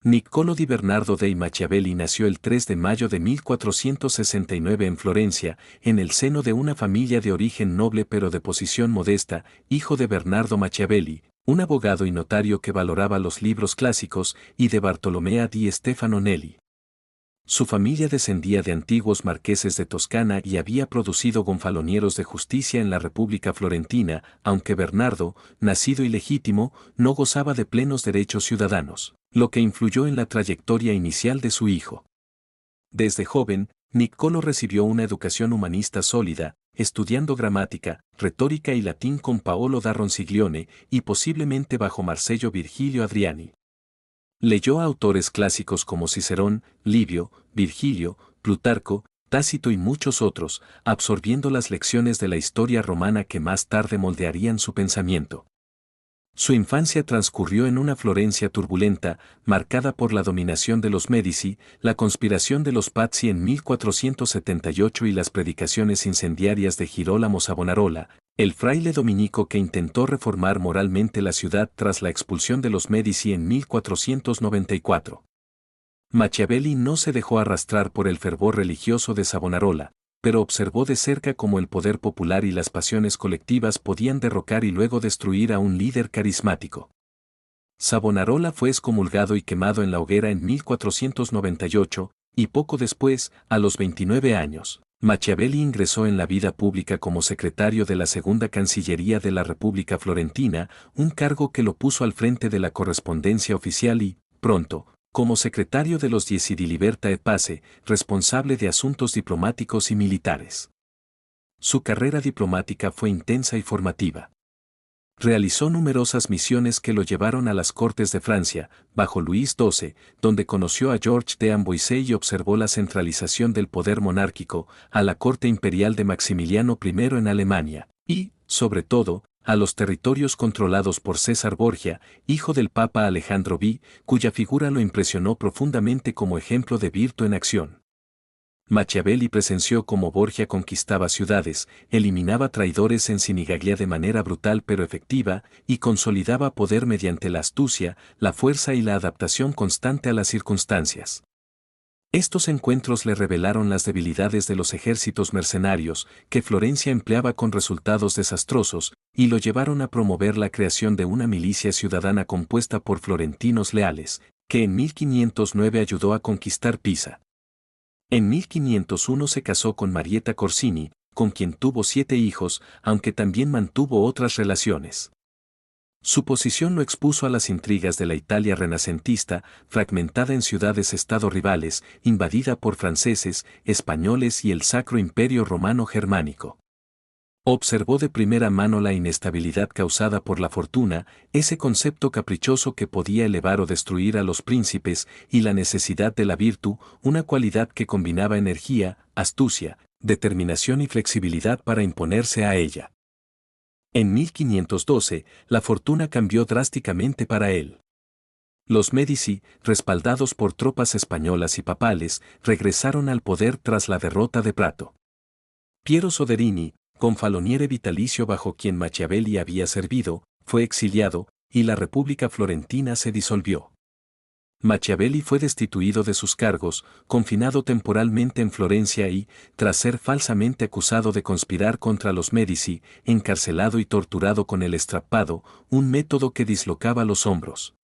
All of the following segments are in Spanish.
Niccolò di Bernardo dei Machiavelli nació el 3 de mayo de 1469 en Florencia, en el seno de una familia de origen noble pero de posición modesta, hijo de Bernardo Machiavelli, un abogado y notario que valoraba los libros clásicos, y de Bartolomea di Stefano Nelli. Su familia descendía de antiguos marqueses de Toscana y había producido gonfalonieros de justicia en la República Florentina, aunque Bernardo, nacido ilegítimo, no gozaba de plenos derechos ciudadanos, lo que influyó en la trayectoria inicial de su hijo. Desde joven, Niccolò recibió una educación humanista sólida, estudiando gramática, retórica y latín con Paolo da Ronciglione y posiblemente bajo Marcello Virgilio Adriani. Leyó a autores clásicos como Cicerón, Livio, Virgilio, Plutarco, Tácito y muchos otros, absorbiendo las lecciones de la historia romana que más tarde moldearían su pensamiento. Su infancia transcurrió en una Florencia turbulenta, marcada por la dominación de los Médici, la conspiración de los Pazzi en 1478 y las predicaciones incendiarias de Girolamo Savonarola, el fraile dominico que intentó reformar moralmente la ciudad tras la expulsión de los Médici en 1494. Machiavelli no se dejó arrastrar por el fervor religioso de Savonarola, pero observó de cerca cómo el poder popular y las pasiones colectivas podían derrocar y luego destruir a un líder carismático. Savonarola fue excomulgado y quemado en la hoguera en 1498, y poco después, a los 29 años, Machiavelli ingresó en la vida pública como secretario de la Segunda Cancillería de la República Florentina, un cargo que lo puso al frente de la correspondencia oficial y, pronto, como secretario de los Dieci di Libertà e Pace, responsable de asuntos diplomáticos y militares. Su carrera diplomática fue intensa y formativa. Realizó numerosas misiones que lo llevaron a las Cortes de Francia, bajo Luis XII, donde conoció a Georges de Amboise y observó la centralización del poder monárquico, a la corte imperial de Maximiliano I en Alemania, y, sobre todo, a los territorios controlados por César Borgia, hijo del Papa Alejandro V, cuya figura lo impresionó profundamente como ejemplo de virtud en acción. Machiavelli presenció cómo Borgia conquistaba ciudades, eliminaba traidores en Sinigaglia de manera brutal pero efectiva, y consolidaba poder mediante la astucia, la fuerza y la adaptación constante a las circunstancias. Estos encuentros le revelaron las debilidades de los ejércitos mercenarios, que Florencia empleaba con resultados desastrosos, y lo llevaron a promover la creación de una milicia ciudadana compuesta por florentinos leales, que en 1509 ayudó a conquistar Pisa. En 1501 se casó con Marietta Corsini, con quien tuvo 7 hijos, aunque también mantuvo otras relaciones. Su posición lo expuso a las intrigas de la Italia renacentista, fragmentada en ciudades-estado rivales, invadida por franceses, españoles y el Sacro Imperio Romano Germánico. Observó de primera mano la inestabilidad causada por la fortuna, ese concepto caprichoso que podía elevar o destruir a los príncipes, y la necesidad de la virtud, una cualidad que combinaba energía, astucia, determinación y flexibilidad para imponerse a ella. En 1512, la fortuna cambió drásticamente para él. Los Médici, respaldados por tropas españolas y papales, regresaron al poder tras la derrota de Prato. Piero Soderini, gonfaloniere vitalicio bajo quien Machiavelli había servido, fue exiliado, y la República Florentina se disolvió. Machiavelli fue destituido de sus cargos, confinado temporalmente en Florencia y, tras ser falsamente acusado de conspirar contra los Médici, encarcelado y torturado con el estrapado, un método que dislocaba los hombros.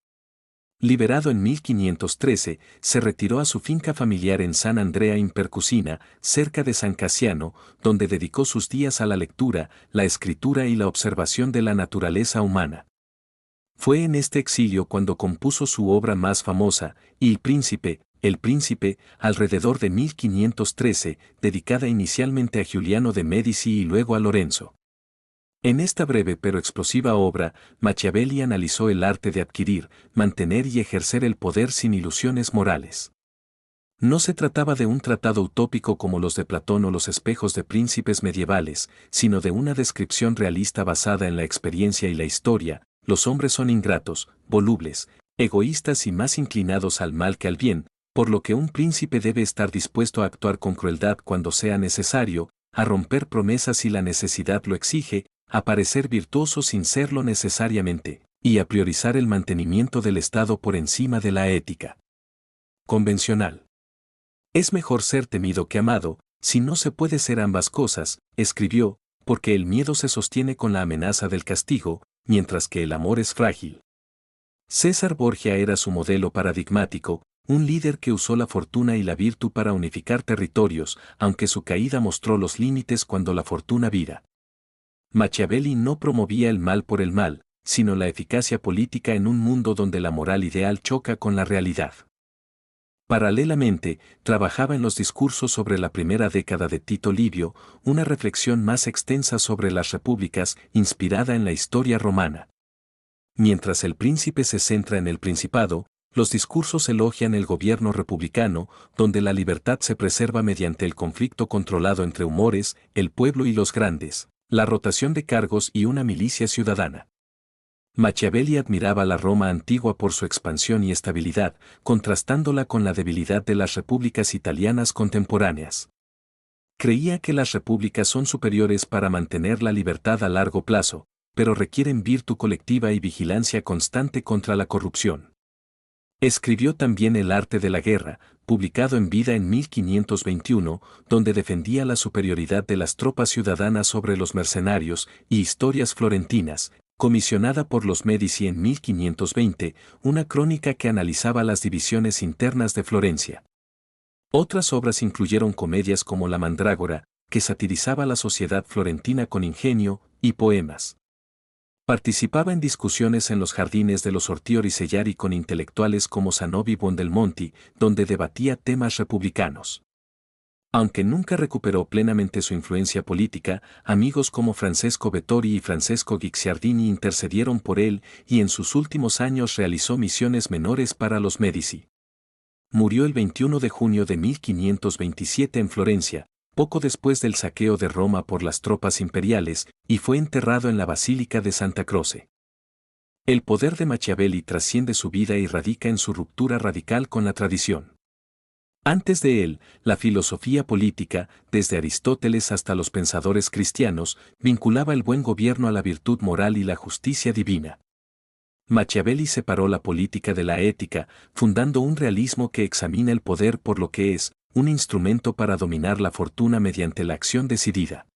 Liberado en 1513, se retiró a su finca familiar en San Andrea in Percusina, cerca de San Casiano, donde dedicó sus días a la lectura, la escritura y la observación de la naturaleza humana. Fue en este exilio cuando compuso su obra más famosa, El Príncipe, alrededor de 1513, dedicada inicialmente a Giuliano de Medici y luego a Lorenzo. En esta breve pero explosiva obra, Machiavelli analizó el arte de adquirir, mantener y ejercer el poder sin ilusiones morales. No se trataba de un tratado utópico como los de Platón o los espejos de príncipes medievales, sino de una descripción realista basada en la experiencia y la historia. Los hombres son ingratos, volubles, egoístas y más inclinados al mal que al bien, por lo que un príncipe debe estar dispuesto a actuar con crueldad cuando sea necesario, a romper promesas si la necesidad lo exige, a parecer virtuoso sin serlo necesariamente, y a priorizar el mantenimiento del Estado por encima de la ética. convencional. Es mejor ser temido que amado, si no se puede ser ambas cosas, escribió, porque el miedo se sostiene con la amenaza del castigo, mientras que el amor es frágil. César Borgia era su modelo paradigmático, un líder que usó la fortuna y la virtud para unificar territorios, aunque su caída mostró los límites cuando la fortuna vira. Machiavelli no promovía el mal por el mal, sino la eficacia política en un mundo donde la moral ideal choca con la realidad. Paralelamente, trabajaba en los discursos sobre la primera década de Tito Livio, una reflexión más extensa sobre las repúblicas, inspirada en la historia romana. Mientras el príncipe se centra en el principado, los discursos elogian el gobierno republicano, donde la libertad se preserva mediante el conflicto controlado entre humores, el pueblo y los grandes, la rotación de cargos y una milicia ciudadana. Machiavelli admiraba la Roma antigua por su expansión y estabilidad, contrastándola con la debilidad de las repúblicas italianas contemporáneas. Creía que las repúblicas son superiores para mantener la libertad a largo plazo, pero requieren virtud colectiva y vigilancia constante contra la corrupción. Escribió también El arte de la guerra, publicado en vida en 1521, donde defendía la superioridad de las tropas ciudadanas sobre los mercenarios, y Historias florentinas, comisionada por los Medici en 1520, una crónica que analizaba las divisiones internas de Florencia. Otras obras incluyeron comedias como La Mandrágora, que satirizaba la sociedad florentina con ingenio, y poemas. Participaba en discusiones en los jardines de los Ortiori Sellari con intelectuales como Zanobi Buondelmonti, donde debatía temas republicanos. Aunque nunca recuperó plenamente su influencia política, amigos como Francesco Vettori y Francesco Guicciardini intercedieron por él y en sus últimos años realizó misiones menores para los Medici. Murió el 21 de junio de 1527 en Florencia, poco después del saqueo de Roma por las tropas imperiales, y fue enterrado en la Basílica de Santa Croce. El poder de Machiavelli trasciende su vida y radica en su ruptura radical con la tradición. Antes de él, la filosofía política, desde Aristóteles hasta los pensadores cristianos, vinculaba el buen gobierno a la virtud moral y la justicia divina. Machiavelli separó la política de la ética, fundando un realismo que examina el poder por lo que es, un instrumento para dominar la fortuna mediante la acción decidida.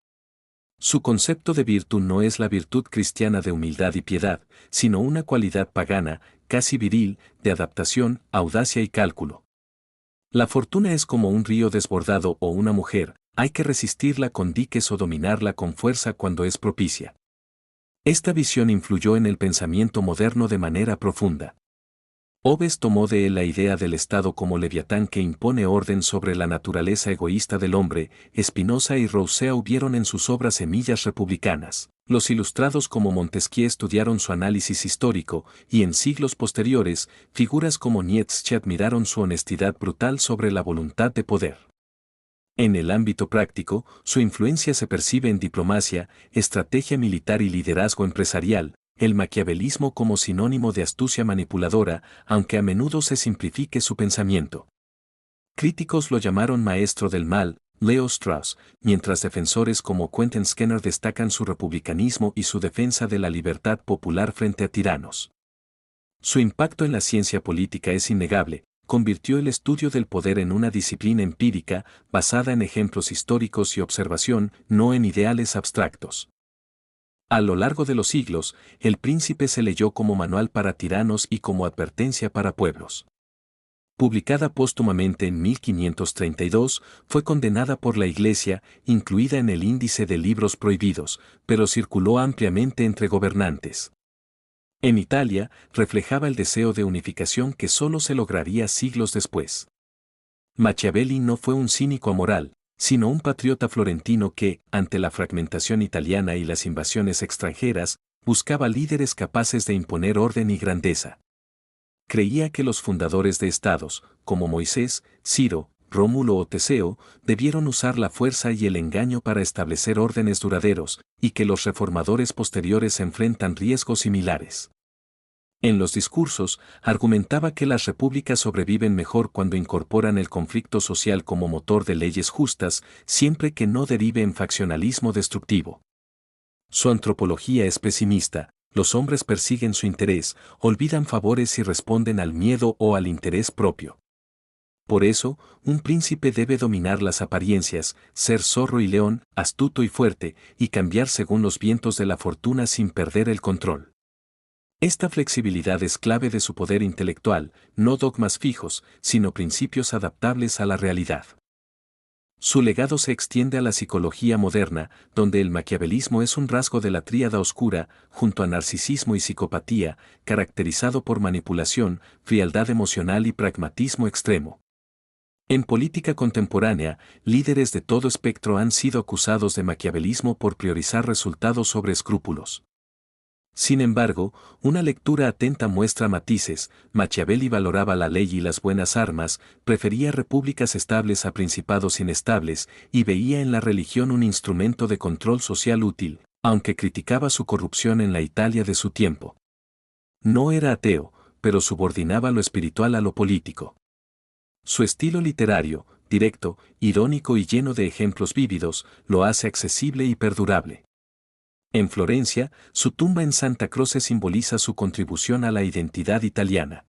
Su concepto de virtud no es la virtud cristiana de humildad y piedad, sino una cualidad pagana, casi viril, de adaptación, audacia y cálculo. La fortuna es como un río desbordado o una mujer, hay que resistirla con diques o dominarla con fuerza cuando es propicia. Esta visión influyó en el pensamiento moderno de manera profunda. Hobbes tomó de él la idea del Estado como leviatán que impone orden sobre la naturaleza egoísta del hombre. Spinoza y Rousseau vieron en sus obras semillas republicanas. Los ilustrados como Montesquieu estudiaron su análisis histórico, y en siglos posteriores, figuras como Nietzsche admiraron su honestidad brutal sobre la voluntad de poder. En el ámbito práctico, su influencia se percibe en diplomacia, estrategia militar y liderazgo empresarial, el maquiavelismo como sinónimo de astucia manipuladora, aunque a menudo se simplifique su pensamiento. Críticos lo llamaron maestro del mal, Leo Strauss, mientras defensores como Quentin Skinner destacan su republicanismo y su defensa de la libertad popular frente a tiranos. Su impacto en la ciencia política es innegable, convirtió el estudio del poder en una disciplina empírica, basada en ejemplos históricos y observación, no en ideales abstractos. A lo largo de los siglos, El Príncipe se leyó como manual para tiranos y como advertencia para pueblos. Publicada póstumamente en 1532, fue condenada por la Iglesia, incluida en el índice de libros prohibidos, pero circuló ampliamente entre gobernantes. En Italia, reflejaba el deseo de unificación que solo se lograría siglos después. Machiavelli no fue un cínico amoral, sino un patriota florentino que, ante la fragmentación italiana y las invasiones extranjeras, buscaba líderes capaces de imponer orden y grandeza. Creía que los fundadores de estados, como Moisés, Ciro, Rómulo o Teseo, debieron usar la fuerza y el engaño para establecer órdenes duraderos, y que los reformadores posteriores enfrentan riesgos similares. En los discursos, argumentaba que las repúblicas sobreviven mejor cuando incorporan el conflicto social como motor de leyes justas, siempre que no derive en faccionalismo destructivo. Su antropología es pesimista, los hombres persiguen su interés, olvidan favores y responden al miedo o al interés propio. Por eso, un príncipe debe dominar las apariencias, ser zorro y león, astuto y fuerte, y cambiar según los vientos de la fortuna sin perder el control. Esta flexibilidad es clave de su poder intelectual, no dogmas fijos, sino principios adaptables a la realidad. Su legado se extiende a la psicología moderna, donde el maquiavelismo es un rasgo de la tríada oscura, junto a narcisismo y psicopatía, caracterizado por manipulación, frialdad emocional y pragmatismo extremo. En política contemporánea, líderes de todo espectro han sido acusados de maquiavelismo por priorizar resultados sobre escrúpulos. Sin embargo, una lectura atenta muestra matices. Machiavelli valoraba la ley y las buenas armas, prefería repúblicas estables a principados inestables, y veía en la religión un instrumento de control social útil, aunque criticaba su corrupción en la Italia de su tiempo. No era ateo, pero subordinaba lo espiritual a lo político. Su estilo literario, directo, irónico y lleno de ejemplos vívidos, lo hace accesible y perdurable. En Florencia, su tumba en Santa Croce simboliza su contribución a la identidad italiana.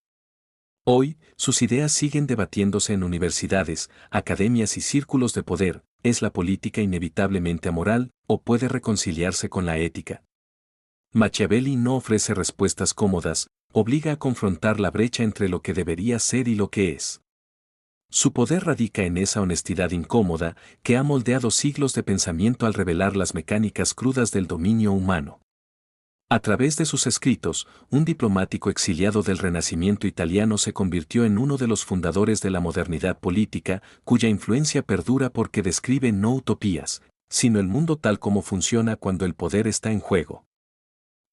Hoy, sus ideas siguen debatiéndose en universidades, academias y círculos de poder. ¿Es la política inevitablemente amoral, o puede reconciliarse con la ética? Machiavelli no ofrece respuestas cómodas, obliga a confrontar la brecha entre lo que debería ser y lo que es. Su poder radica en esa honestidad incómoda que ha moldeado siglos de pensamiento al revelar las mecánicas crudas del dominio humano. A través de sus escritos, un diplomático exiliado del Renacimiento italiano se convirtió en uno de los fundadores de la modernidad política, cuya influencia perdura porque describe no utopías, sino el mundo tal como funciona cuando el poder está en juego.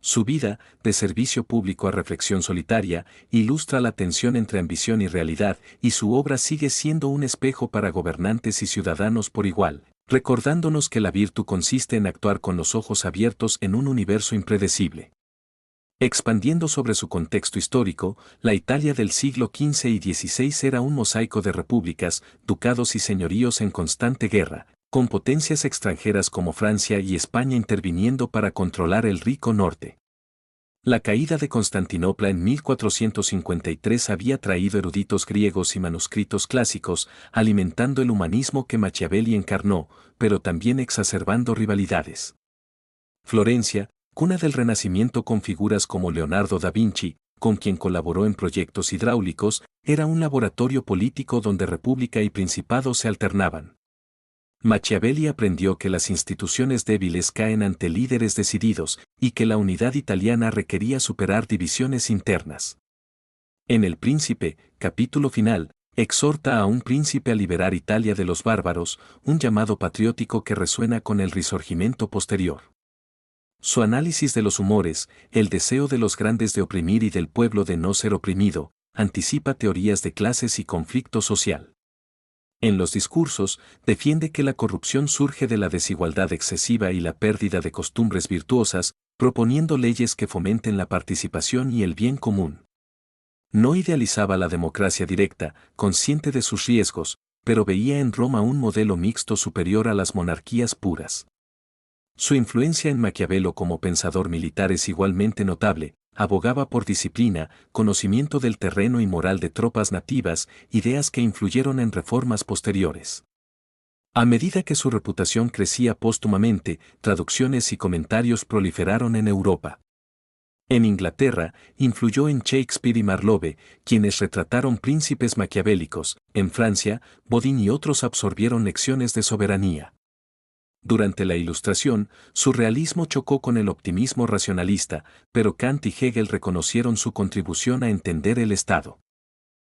Su vida, de servicio público a reflexión solitaria, ilustra la tensión entre ambición y realidad, y su obra sigue siendo un espejo para gobernantes y ciudadanos por igual, recordándonos que la virtud consiste en actuar con los ojos abiertos en un universo impredecible. Expandiendo sobre su contexto histórico, la Italia del siglo XV y XVI era un mosaico de repúblicas, ducados y señoríos en constante guerra, con potencias extranjeras como Francia y España interviniendo para controlar el rico norte. La caída de Constantinopla en 1453 había traído eruditos griegos y manuscritos clásicos, alimentando el humanismo que Machiavelli encarnó, pero también exacerbando rivalidades. Florencia, cuna del Renacimiento con figuras como Leonardo da Vinci, con quien colaboró en proyectos hidráulicos, era un laboratorio político donde república y principado se alternaban. Machiavelli aprendió que las instituciones débiles caen ante líderes decididos y que la unidad italiana requería superar divisiones internas. En El Príncipe, capítulo final, exhorta a un príncipe a liberar Italia de los bárbaros, un llamado patriótico que resuena con el Risorgimento posterior. Su análisis de los humores, el deseo de los grandes de oprimir y del pueblo de no ser oprimido, anticipa teorías de clases y conflicto social. En los discursos, defiende que la corrupción surge de la desigualdad excesiva y la pérdida de costumbres virtuosas, proponiendo leyes que fomenten la participación y el bien común. No idealizaba la democracia directa, consciente de sus riesgos, pero veía en Roma un modelo mixto superior a las monarquías puras. Su influencia en Maquiavelo como pensador militar es igualmente notable. Abogaba por disciplina, conocimiento del terreno y moral de tropas nativas, ideas que influyeron en reformas posteriores. A medida que su reputación crecía póstumamente, traducciones y comentarios proliferaron en Europa. En Inglaterra, influyó en Shakespeare y Marlowe, quienes retrataron príncipes maquiavélicos. En Francia, Bodin y otros absorbieron lecciones de soberanía. Durante la Ilustración, su realismo chocó con el optimismo racionalista, pero Kant y Hegel reconocieron su contribución a entender el Estado.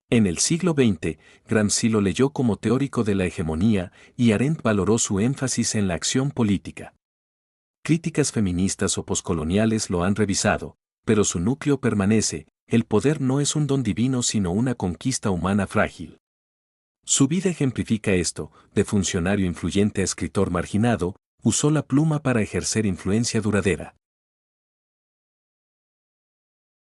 En el siglo XX, Gramsci lo leyó como teórico de la hegemonía y Arendt valoró su énfasis en la acción política. Críticas feministas o poscoloniales lo han revisado, pero su núcleo permanece: el poder no es un don divino sino una conquista humana frágil. Su vida ejemplifica esto. De funcionario influyente a escritor marginado, usó la pluma para ejercer influencia duradera.